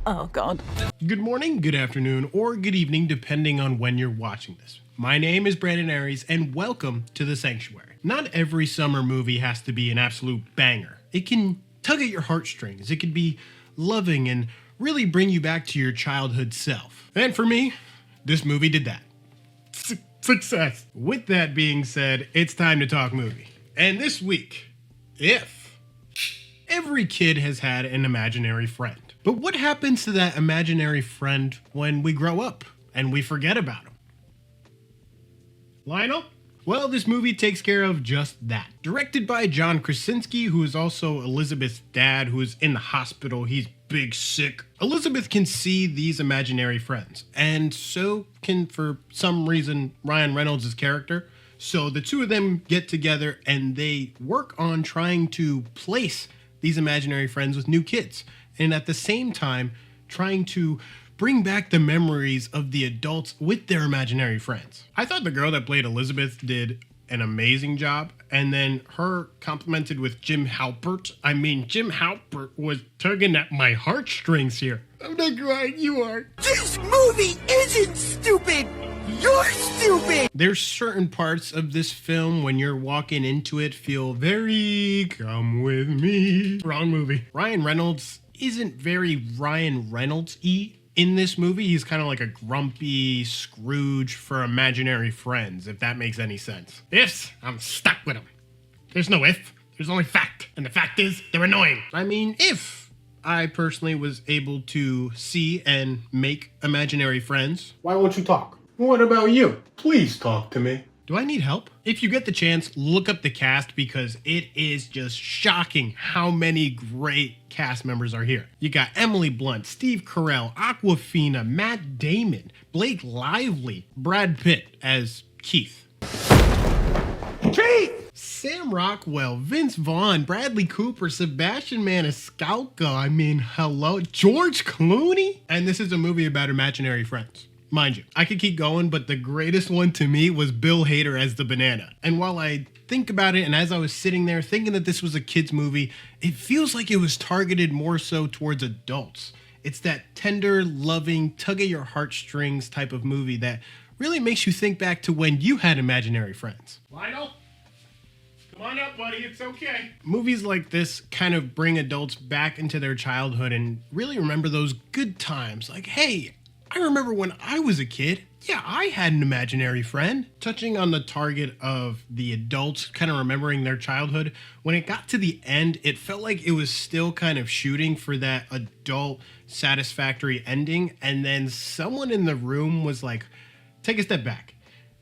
Oh, God. Good morning, good afternoon, or good evening, depending on when you're watching this. My name is Brandon Aries, and welcome to The Sanctuary. Not every summer movie has to be an absolute banger. It can tug at your heartstrings. It could be loving and really bring you back to your childhood self. And for me, this movie did that. Success. With that being said, it's time to talk movie. And this week, if every kid has had an imaginary friend. But what happens to that imaginary friend when we grow up and we forget about him? Lionel? Well, this movie takes care of just that. Directed by John Krasinski, who is also Elizabeth's dad, who is in the hospital. He's big sick. Elizabeth can see these imaginary friends, and so can, for some reason, Ryan Reynolds' character. So the two of them get together and they work on trying to place these imaginary friends with new kids. And at the same time, trying to bring back the memories of the adults with their imaginary friends. I thought the girl that played Elizabeth did an amazing job. And then her complemented with Jim Halpert. I mean, Jim Halpert was tugging at my heartstrings here. I'm not crying, you are. This movie isn't stupid! You're stupid! There's certain parts of this film when you're walking into it feel very come with me. Wrong movie. Ryan Reynolds isn't very Ryan Reynolds-y in this movie. He's kind of like a grumpy Scrooge for imaginary friends, if that makes any sense. Ifs, I'm stuck with them. There's no if, there's only fact. And the fact is, they're annoying. I mean, if I personally was able to see and make imaginary friends, why won't you talk? What about you? Please talk to me. Do I need help? If you get the chance, look up the cast because it is just shocking how many great cast members are here. You got Emily Blunt, Steve Carell, Awkwafina, Matt Damon, Blake Lively, Brad Pitt as Keith. Keith! Sam Rockwell, Vince Vaughn, Bradley Cooper, Sebastian Maniscalco, I mean, hello, George Clooney? And this is a movie about imaginary friends. Mind you, I could keep going, but the greatest one to me was Bill Hader as the banana. And while I think about it, and as I was sitting there thinking that this was a kid's movie, it feels like it was targeted more so towards adults. It's that tender, loving, tug at your heartstrings type of movie that really makes you think back to when you had imaginary friends. Lionel? Come on up, buddy, it's okay. Movies like this kind of bring adults back into their childhood and really remember those good times. Like, hey, I remember when I was a kid, yeah, I had an imaginary friend. Touching on the target of the adults kind of remembering their childhood, when it got to the end, it felt like it was still kind of shooting for that adult satisfactory ending. And then someone in the room was like, take a step back.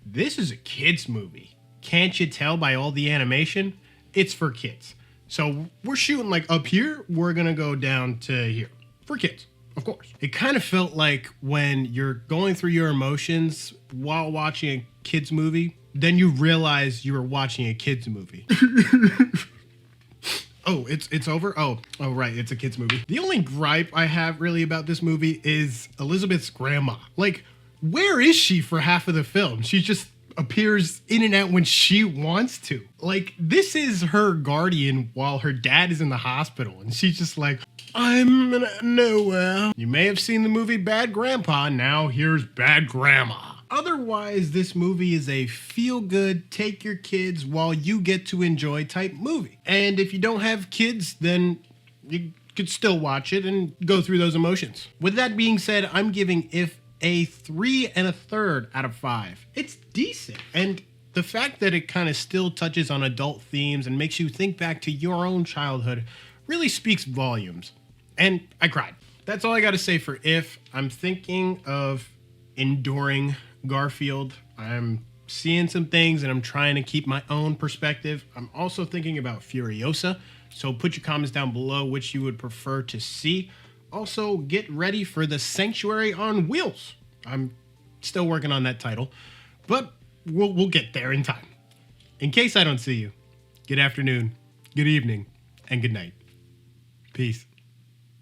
This is a kid's movie. Can't you tell by all the animation? It's for kids. So we're shooting like up here, we're gonna go down to here. For kids. Of course. It kind of felt like when you're going through your emotions while watching a kid's movie, then you realize you were watching a kid's movie. Oh, it's over? Oh, right, it's a kid's movie. The only gripe I have really about this movie is Elizabeth's grandma. Like, where is she for half of the film? She just appears in and out when she wants to. Like, this is her guardian while her dad is in the hospital, and she's just like, I'm nowhere. You may have seen the movie Bad Grandpa, now here's Bad Grandma. Otherwise, this movie is a feel-good, take your kids while you get to enjoy type movie. And if you don't have kids, then you could still watch it and go through those emotions. With that being said, I'm giving If a 3 1/3 out of 5. It's decent. And the fact that it kind of still touches on adult themes and makes you think back to your own childhood really speaks volumes. And I cried. That's all I got to say for If. I'm thinking of enduring Garfield. I'm seeing some things and I'm trying to keep my own perspective. I'm also thinking about Furiosa. So put your comments down below which you would prefer to see. Also, get ready for The Sanctuary on Wheels. I'm still working on that title, but we'll get there in time. In case I don't see you, good afternoon, good evening, and good night. Peace.